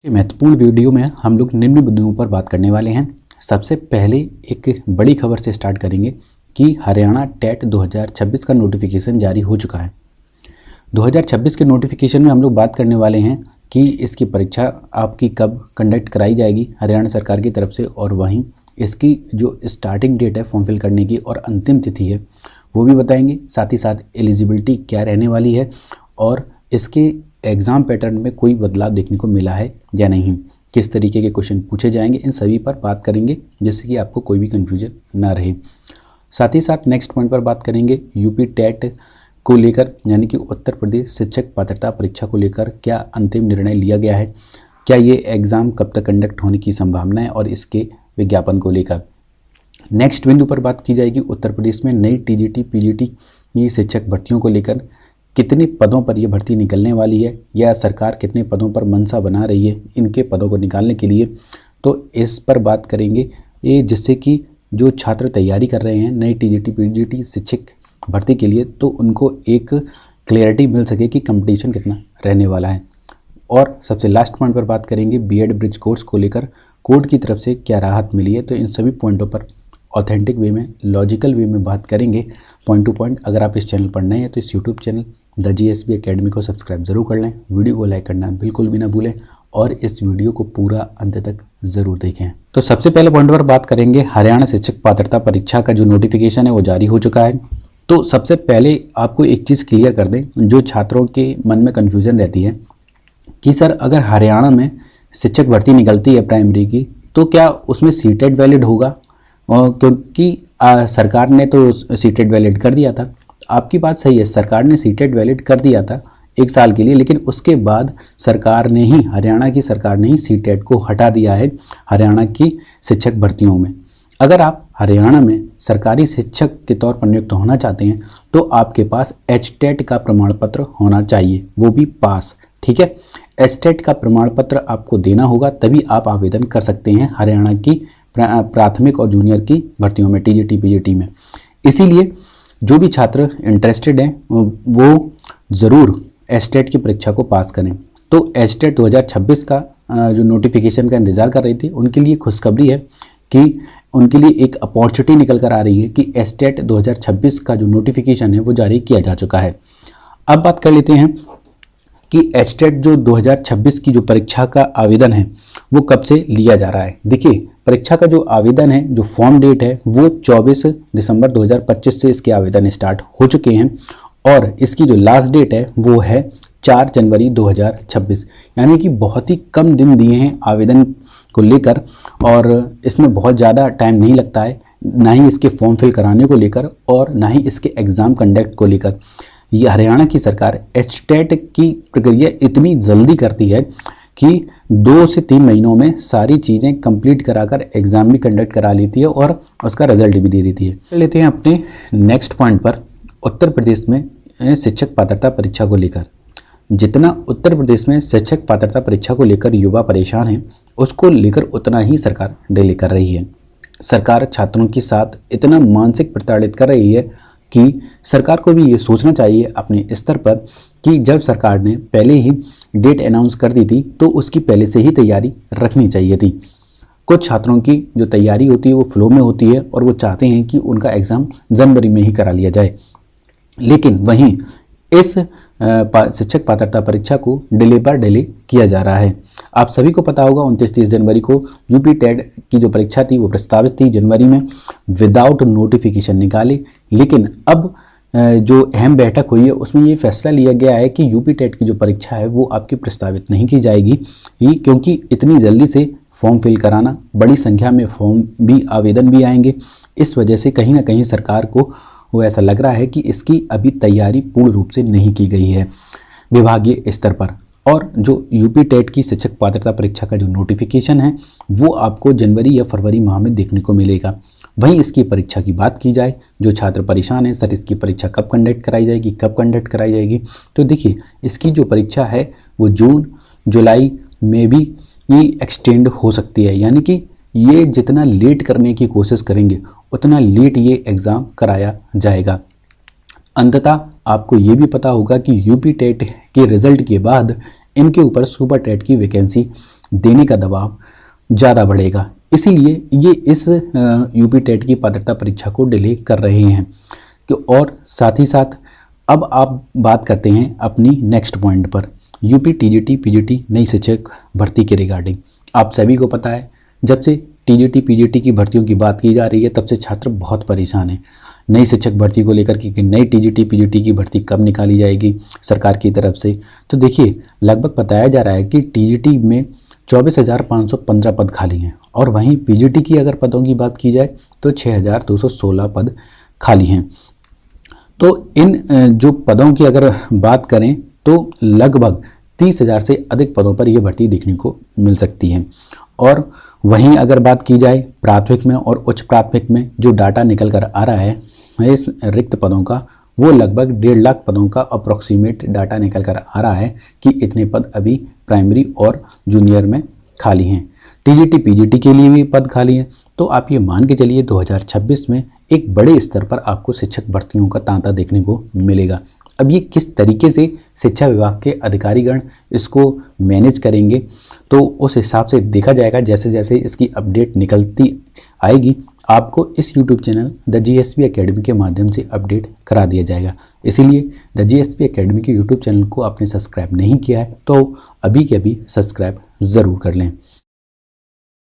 महत्वपूर्ण वीडियो में हम लोग निम्न बिंदुओं पर बात करने वाले हैं। सबसे पहले एक बड़ी खबर से स्टार्ट करेंगे कि हरियाणा टेट 2026 का नोटिफिकेशन जारी हो चुका है। 2026 के नोटिफिकेशन में हम लोग बात करने वाले हैं कि इसकी परीक्षा आपकी कब कंडक्ट कराई जाएगी हरियाणा सरकार की तरफ से, और वहीं इसकी जो स्टार्टिंग डेट है फॉर्म फिल करने की और अंतिम तिथि है वो भी बताएंगे। साथ ही साथ एलिजिबिलिटी क्या रहने वाली है और इसके एग्ज़ाम पैटर्न में कोई बदलाव देखने को मिला है या नहीं, किस तरीके के क्वेश्चन पूछे जाएंगे, इन सभी पर बात करेंगे जिससे कि आपको कोई भी कन्फ्यूजन ना रहे। साथ ही साथ नेक्स्ट पॉइंट पर बात करेंगे यूपी टेट को लेकर, यानी कि उत्तर प्रदेश शिक्षक पात्रता परीक्षा को लेकर क्या अंतिम निर्णय लिया गया है, क्या ये एग्ज़ाम कब तक कंडक्ट होने की संभावना है और इसके विज्ञापन को लेकर। नेक्स्ट बिंदु पर बात की जाएगी उत्तर प्रदेश में नई टीजीटी पीजीटी की शिक्षक भर्तियों को लेकर, कितने पदों पर यह भर्ती निकलने वाली है या सरकार कितने पदों पर मंशा बना रही है इनके पदों को निकालने के लिए, तो इस पर बात करेंगे। ये जिससे कि जो छात्र तैयारी कर रहे हैं नई टीजीटी पीजीटी शिक्षक भर्ती के लिए, तो उनको एक क्लैरिटी मिल सके कि कंपटीशन कितना रहने वाला है। और सबसे लास्ट पॉइंट पर बात करेंगे बीएड ब्रिज कोर्स को लेकर कोर्ट की तरफ से क्या राहत मिली है, तो इन सभी पॉइंटों पर ऑथेंटिक वे में, लॉजिकल वे में बात करेंगे पॉइंट टू पॉइंट। अगर आप इस चैनल पर नए हैं तो इस YouTube channel the GSB academy को सब्सक्राइब जरूर कर लें, वीडियो को लाइक करना बिल्कुल भी ना भूलें और इस वीडियो को पूरा अंत तक ज़रूर देखें। तो सबसे पहले पॉइंट पर बात करेंगे हरियाणा शिक्षक पात्रता परीक्षा का जो नोटिफिकेशन है वो जारी हो चुका है। तो सबसे पहले आपको एक चीज़ क्लियर कर दें, जो छात्रों के मन में कन्फ्यूज़न रहती है कि सर अगर हरियाणा में शिक्षक भर्ती निकलती है प्राइमरी की तो क्या उसमें सीटेट वैलिड होगा, क्योंकि सरकार ने तो सीटेट वैलिड कर दिया था। आपकी बात सही है, सरकार ने सीटेट वैलिड कर दिया था 1 साल के लिए, लेकिन उसके बाद सरकार ने ही, हरियाणा की सरकार ने ही सीटेट को हटा दिया है हरियाणा की शिक्षक भर्तियों में। अगर आप हरियाणा में सरकारी शिक्षक के तौर पर नियुक्त होना चाहते हैं तो आपके पास एचटेट का प्रमाण पत्र होना चाहिए, वो भी पास। ठीक है, एचटेट का प्रमाण पत्र आपको देना होगा, तभी आप आवेदन कर सकते हैं हरियाणा की प्राथमिक और जूनियर की भर्तियों में, टीजीटी पीजीटी में। इसीलिए जो भी छात्र इंटरेस्टेड हैं वो ज़रूर एचटेट की परीक्षा को पास करें। तो एचटेट 2026 का जो नोटिफिकेशन का इंतज़ार कर रही थी उनके लिए खुशखबरी है कि उनके लिए एक अपॉर्चुनिटी निकल कर आ रही है कि एचटेट 2026 का जो नोटिफिकेशन है वो जारी किया जा चुका है। अब बात कर लेते हैं कि एचटेट जो 2026 की जो परीक्षा का आवेदन है वो कब से लिया जा रहा है। देखिए, परीक्षा का जो आवेदन है, जो फॉर्म डेट है वो 24 दिसंबर 2025 से इसके आवेदन स्टार्ट हो चुके हैं और इसकी जो लास्ट डेट है वो है 4 जनवरी 2026, यानी कि बहुत ही कम दिन दिए हैं आवेदन को लेकर और इसमें बहुत ज़्यादा टाइम नहीं लगता है, ना ही इसके फॉर्म फिल कराने को लेकर और ना ही इसके एग्ज़ाम कंडक्ट को लेकर। ये हरियाणा की सरकार एचटेट की प्रक्रिया इतनी जल्दी करती है कि 2 से 3 महीनों में सारी चीज़ें कंप्लीट कराकर एग्ज़ाम भी कंडक्ट करा लेती है और उसका रिजल्ट भी दे देती है। लेते हैं अपने नेक्स्ट पॉइंट पर, उत्तर प्रदेश में शिक्षक पात्रता परीक्षा को लेकर। जितना उत्तर प्रदेश में शिक्षक पात्रता परीक्षा को लेकर युवा परेशान हैं, उसको लेकर उतना ही सरकार डिले कर रही है। सरकार छात्रों के साथ इतना मानसिक प्रताड़ित कर रही है कि सरकार को भी ये सोचना चाहिए अपने स्तर पर कि जब सरकार ने पहले ही डेट अनाउंस कर दी थी तो उसकी पहले से ही तैयारी रखनी चाहिए थी। कुछ छात्रों की जो तैयारी होती है वो फ्लो में होती है और वो चाहते हैं कि उनका एग्ज़ाम जनवरी में ही करा लिया जाए, लेकिन वहीं इस शिक्षक पात्रता परीक्षा को डिले पर डिले किया जा रहा है। आप सभी को पता होगा 29-30 जनवरी को यूपी टेट की जो परीक्षा थी वो प्रस्तावित थी जनवरी में, विदाउट नोटिफिकेशन निकाले, लेकिन अब जो अहम बैठक हुई है उसमें ये फैसला लिया गया है कि यूपी टेट की जो परीक्षा है वो आपकी प्रस्तावित नहीं की जाएगी, क्योंकि इतनी जल्दी से फॉर्म फिल कराना, बड़ी संख्या में फॉर्म भी, आवेदन भी आएंगे, इस वजह से कहीं ना कहीं सरकार को वो ऐसा लग रहा है कि इसकी अभी तैयारी पूर्ण रूप से नहीं की गई है विभागीय स्तर पर। और जो यूपी टेट की शिक्षक पात्रता परीक्षा का जो नोटिफिकेशन है वो आपको जनवरी या फरवरी माह में देखने को मिलेगा। वहीं इसकी परीक्षा की बात की जाए, जो छात्र परेशान हैं सर इसकी परीक्षा कब कंडक्ट कराई जाएगी, कब कंडक्ट कराई जाएगी, तो देखिए इसकी जो परीक्षा है वो जून जुलाई में भी ये एक्सटेंड हो सकती है, यानी कि ये जितना लेट करने की कोशिश करेंगे उतना लेट ये एग्ज़ाम कराया जाएगा। अंततः आपको ये भी पता होगा कि यूपी टेट के रिज़ल्ट के बाद इनके ऊपर सुपर टेट की वैकेंसी देने का दबाव ज़्यादा बढ़ेगा। इसीलिए ये इस यूपी टेट की पात्रता परीक्षा को डिले कर रहे हैं। और साथ ही साथ अब आप बात करते हैं अपनी नेक्स्ट पॉइंट पर, यूपी टीजीटी पीजीटी नई शिक्षक भर्ती के रिगार्डिंग। आप सभी को पता है जब से टीजीटी पीजीटी की भर्तियों की बात की जा रही है तब से छात्र बहुत परेशान हैं नई शिक्षक भर्ती को लेकर कि नई टीजीटी पीजीटी की भर्ती कब निकाली जाएगी सरकार की तरफ से। तो देखिए लगभग बताया जा रहा है कि टीजीटी में 24,515 पद खाली हैं और वहीं पीजीटी की अगर पदों की बात की जाए तो 6,216 पद खाली हैं। तो इन जो पदों की अगर बात करें तो लगभग 30,000 से अधिक पदों पर यह भर्ती देखने को मिल सकती है। और वहीं अगर बात की जाए प्राथमिक में और उच्च प्राथमिक में जो डाटा निकल कर आ रहा है इस रिक्त पदों का, वो लगभग 1.5 लाख पदों का अप्रॉक्सीमेट डाटा निकल कर आ रहा है कि इतने पद अभी प्राइमरी और जूनियर में खाली हैं। टीजीटी पीजीटी के लिए भी पद खाली हैं। तो आप ये मान के चलिए 2026 में एक बड़े स्तर पर आपको शिक्षक भर्तियों का तांता देखने को मिलेगा। अब ये किस तरीके से शिक्षा विभाग के अधिकारीगण इसको मैनेज करेंगे तो उस हिसाब से देखा जाएगा। जैसे जैसे इसकी अपडेट निकलती आएगी आपको इस YouTube channel the GSP academy के माध्यम से अपडेट करा दिया जाएगा। इसीलिए द जीएसपी एकेडमी के YouTube चैनल को आपने सब्सक्राइब नहीं किया है तो अभी के अभी सब्सक्राइब ज़रूर कर लें।